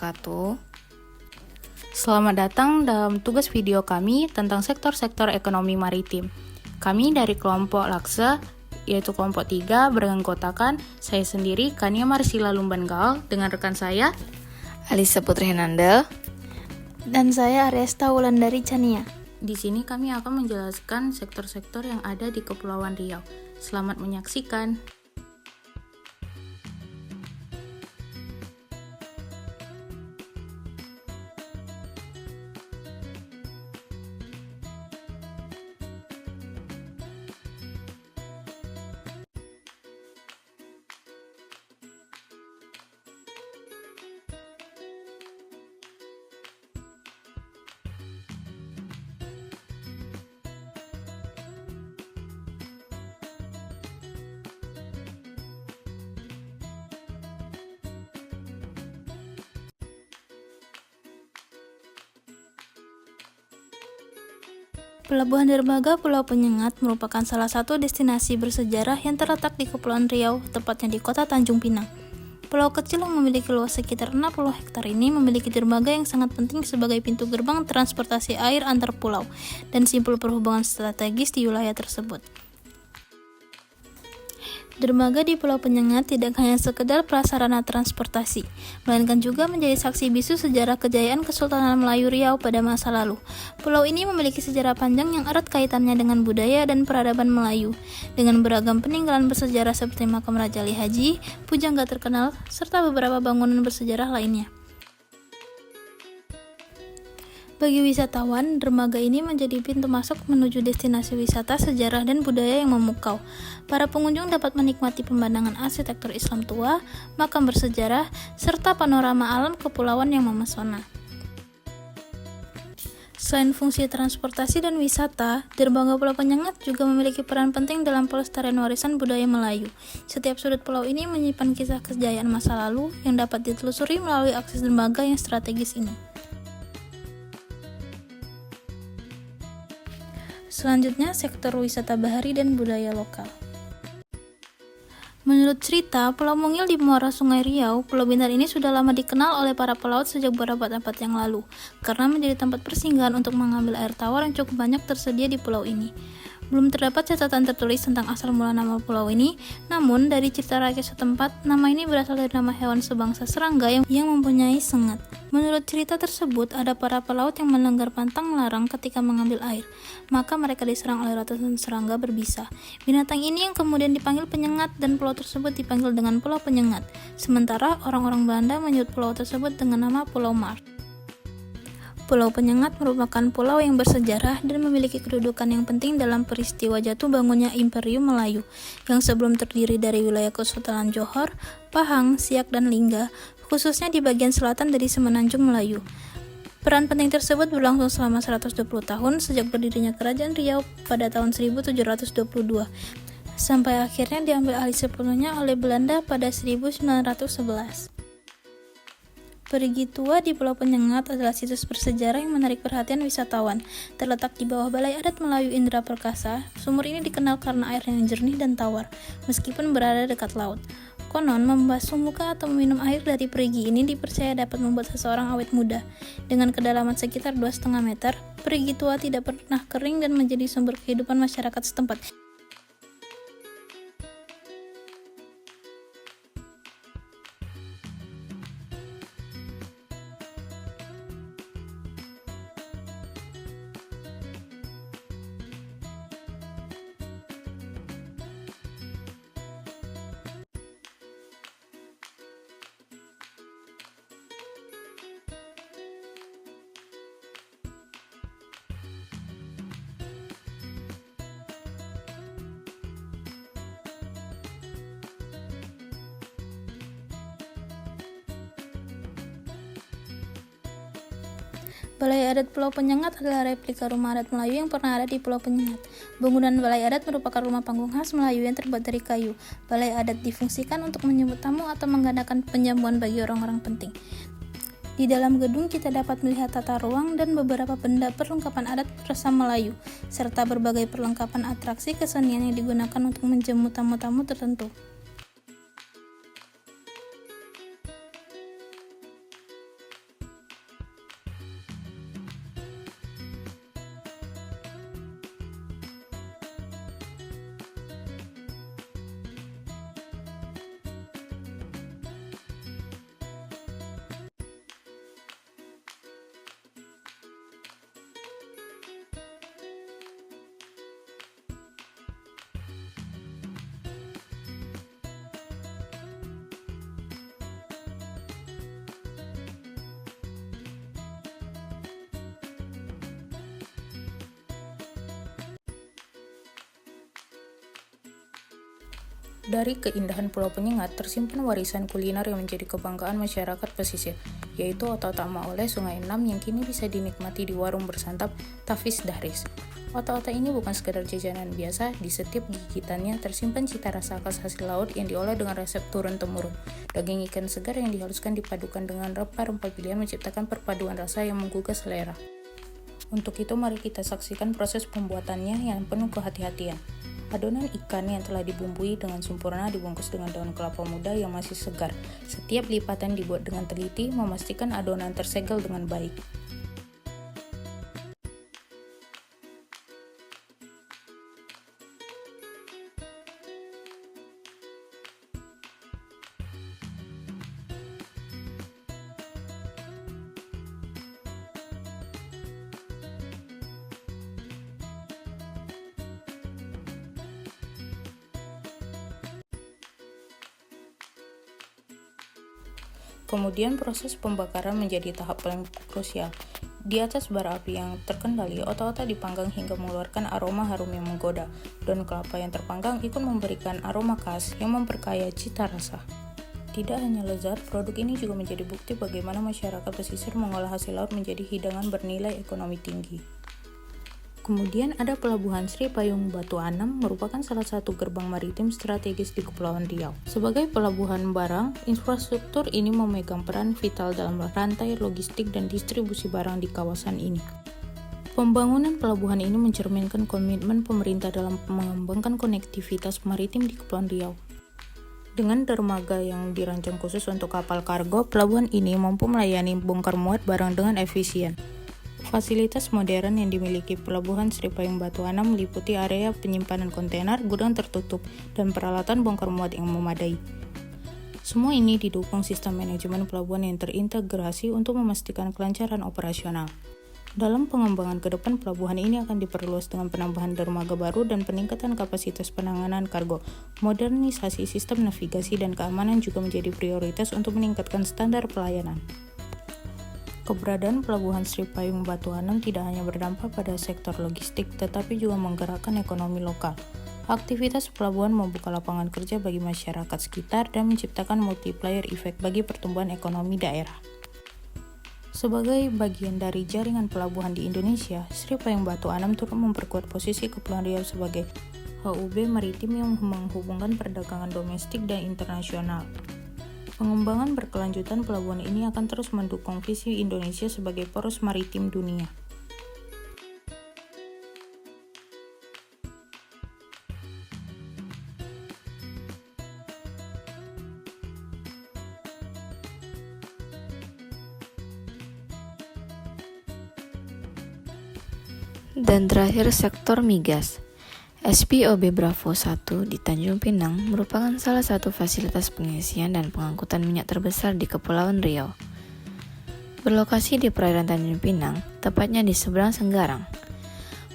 wabarakatuh. Selamat datang dalam tugas video kami tentang sektor-sektor ekonomi maritim. Kami dari kelompok Laksa, yaitu kelompok 3, beranggotakan saya sendiri, Kania Marsila Lumban-Gaal, dengan rekan saya, Alisa Putri Henanda, dan saya Aresta Wulandari Chania. Di sini kami akan menjelaskan sektor-sektor yang ada di Kepulauan Riau. Selamat menyaksikan. Pelabuhan Dermaga Pulau Penyengat merupakan salah satu destinasi bersejarah yang terletak di Kepulauan Riau, tepatnya di kota Tanjung Pinang. Pulau kecil yang memiliki luas sekitar 60 hektar ini memiliki dermaga yang sangat penting sebagai pintu gerbang transportasi air antar pulau dan simpul perhubungan strategis di wilayah tersebut. Dermaga di Pulau Penyengat tidak hanya sekedar prasarana transportasi, melainkan juga menjadi saksi bisu sejarah kejayaan Kesultanan Melayu Riau pada masa lalu. Pulau ini memiliki sejarah panjang yang erat kaitannya dengan budaya dan peradaban Melayu, dengan beragam peninggalan bersejarah seperti makam Raja Ali Haji, pujangga terkenal, serta beberapa bangunan bersejarah lainnya. Bagi wisatawan, dermaga ini menjadi pintu masuk menuju destinasi wisata sejarah dan budaya yang memukau. Para pengunjung dapat menikmati pemandangan arsitektur Islam tua, makam bersejarah, serta panorama alam kepulauan yang memesona. Selain fungsi transportasi dan wisata, dermaga Pulau Penyengat juga memiliki peran penting dalam pelestarian warisan budaya Melayu. Setiap sudut pulau ini menyimpan kisah kejayaan masa lalu yang dapat ditelusuri melalui akses dermaga yang strategis ini. Selanjutnya, sektor wisata bahari dan budaya lokal. Menurut cerita, Pulau Mungil di muara Sungai Riau, Pulau Bintan ini sudah lama dikenal oleh para pelaut sejak berabad-abad yang lalu, karena menjadi tempat persinggahan untuk mengambil air tawar yang cukup banyak tersedia di pulau ini. Belum terdapat catatan tertulis tentang asal mula nama pulau ini, namun dari cerita rakyat setempat, nama ini berasal dari nama hewan sebangsa serangga yang mempunyai sengat. Menurut cerita tersebut, ada para pelaut yang melanggar pantang larang ketika mengambil air, maka mereka diserang oleh ratusan serangga berbisa. Binatang ini yang kemudian dipanggil Penyengat dan pulau tersebut dipanggil dengan Pulau Penyengat. Sementara orang-orang Belanda menyebut pulau tersebut dengan nama Pulau Mars. Pulau Penyengat merupakan pulau yang bersejarah dan memiliki kedudukan yang penting dalam peristiwa jatuh bangunnya Imperium Melayu, yang sebelum terdiri dari wilayah Kesultanan Johor, Pahang, Siak, dan Lingga, khususnya di bagian selatan dari Semenanjung Melayu. Peran penting tersebut berlangsung selama 120 tahun sejak berdirinya Kerajaan Riau pada tahun 1722, sampai akhirnya diambil alih sepenuhnya oleh Belanda pada 1911. Perigi Tua di Pulau Penyengat adalah situs bersejarah yang menarik perhatian wisatawan. Terletak di bawah Balai Adat Melayu Indra Perkasa, sumur ini dikenal karena air yang jernih dan tawar, meskipun berada dekat laut. Konon, membasuh muka atau meminum air dari perigi ini dipercaya dapat membuat seseorang awet muda. Dengan kedalaman sekitar 2,5 meter, Perigi Tua tidak pernah kering dan menjadi sumber kehidupan masyarakat setempat. Balai Adat Pulau Penyengat adalah replika rumah adat Melayu yang pernah ada di Pulau Penyengat. Bangunan Balai Adat merupakan rumah panggung khas Melayu yang terbuat dari kayu. Balai Adat difungsikan untuk menyambut tamu atau menggandakan penjamuan bagi orang-orang penting. Di dalam gedung kita dapat melihat tata ruang dan beberapa benda perlengkapan adat resam Melayu, serta berbagai perlengkapan atraksi kesenian yang digunakan untuk menjamu tamu-tamu tertentu. Dari keindahan Pulau Penyengat tersimpan warisan kuliner yang menjadi kebanggaan masyarakat pesisir, yaitu otak-otak oleh Sungai Enam yang kini bisa dinikmati di warung bersantap Tafis Dahris. Otak-otak ini bukan sekedar jajanan biasa, di setiap gigitannya tersimpan cita rasa khas hasil laut yang diolah dengan resep turun-temurun. Daging ikan segar yang dihaluskan dipadukan dengan rempah-rempah pilihan menciptakan perpaduan rasa yang menggugah selera. Untuk itu mari kita saksikan proses pembuatannya yang penuh kehati-hatian. Adonan ikan yang telah dibumbui dengan sempurna dibungkus dengan daun kelapa muda yang masih segar. Setiap lipatan dibuat dengan teliti, memastikan adonan tersegel dengan baik. Kemudian proses pembakaran menjadi tahap paling krusial. Di atas bara api yang terkendali, otak-otak dipanggang hingga mengeluarkan aroma harum yang menggoda. Daun kelapa yang terpanggang ikut memberikan aroma khas yang memperkaya cita rasa. Tidak hanya lezat, produk ini juga menjadi bukti bagaimana masyarakat pesisir mengolah hasil laut menjadi hidangan bernilai ekonomi tinggi. Kemudian ada Pelabuhan Sri Payung Batu Anam merupakan salah satu gerbang maritim strategis di Kepulauan Riau. Sebagai pelabuhan barang, infrastruktur ini memegang peran vital dalam rantai logistik dan distribusi barang di kawasan ini. Pembangunan pelabuhan ini mencerminkan komitmen pemerintah dalam mengembangkan konektivitas maritim di Kepulauan Riau. Dengan dermaga yang dirancang khusus untuk kapal kargo, pelabuhan ini mampu melayani bongkar muat barang dengan efisien. Fasilitas modern yang dimiliki Pelabuhan Sri Payung Batu Anam meliputi area penyimpanan kontainer, gudang tertutup, dan peralatan bongkar muat yang memadai. Semua ini didukung sistem manajemen pelabuhan yang terintegrasi untuk memastikan kelancaran operasional. Dalam pengembangan ke depan, pelabuhan ini akan diperluas dengan penambahan dermaga baru dan peningkatan kapasitas penanganan kargo. Modernisasi sistem navigasi dan keamanan juga menjadi prioritas untuk meningkatkan standar pelayanan. Keberadaan Pelabuhan Sri Payung Batu Anam tidak hanya berdampak pada sektor logistik, tetapi juga menggerakkan ekonomi lokal. Aktivitas pelabuhan membuka lapangan kerja bagi masyarakat sekitar dan menciptakan multiplier effect bagi pertumbuhan ekonomi daerah. Sebagai bagian dari jaringan pelabuhan di Indonesia, Sri Payung Batu Anam turut memperkuat posisi Kepulauan Riau sebagai HUB maritim yang menghubungkan perdagangan domestik dan internasional. Pengembangan berkelanjutan pelabuhan ini akan terus mendukung visi Indonesia sebagai poros maritim dunia. Dan terakhir sektor migas. SPOB Bravo 1 di Tanjung Pinang merupakan salah satu fasilitas pengisian dan pengangkutan minyak terbesar di Kepulauan Riau. Berlokasi di perairan Tanjung Pinang, tepatnya di seberang Senggarang.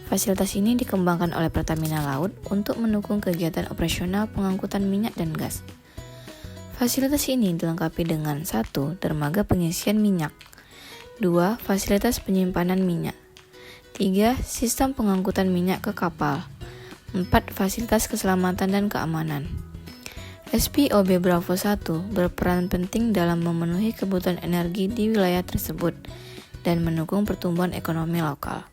Fasilitas ini dikembangkan oleh Pertamina Laut untuk mendukung kegiatan operasional pengangkutan minyak dan gas. Fasilitas ini dilengkapi dengan 1. Dermaga pengisian minyak, 2. Fasilitas penyimpanan minyak, 3. Sistem pengangkutan minyak ke kapal, 4. Fasilitas keselamatan dan keamanan. SPOB Bravo 1 berperan penting dalam memenuhi kebutuhan energi di wilayah tersebut dan mendukung pertumbuhan ekonomi lokal.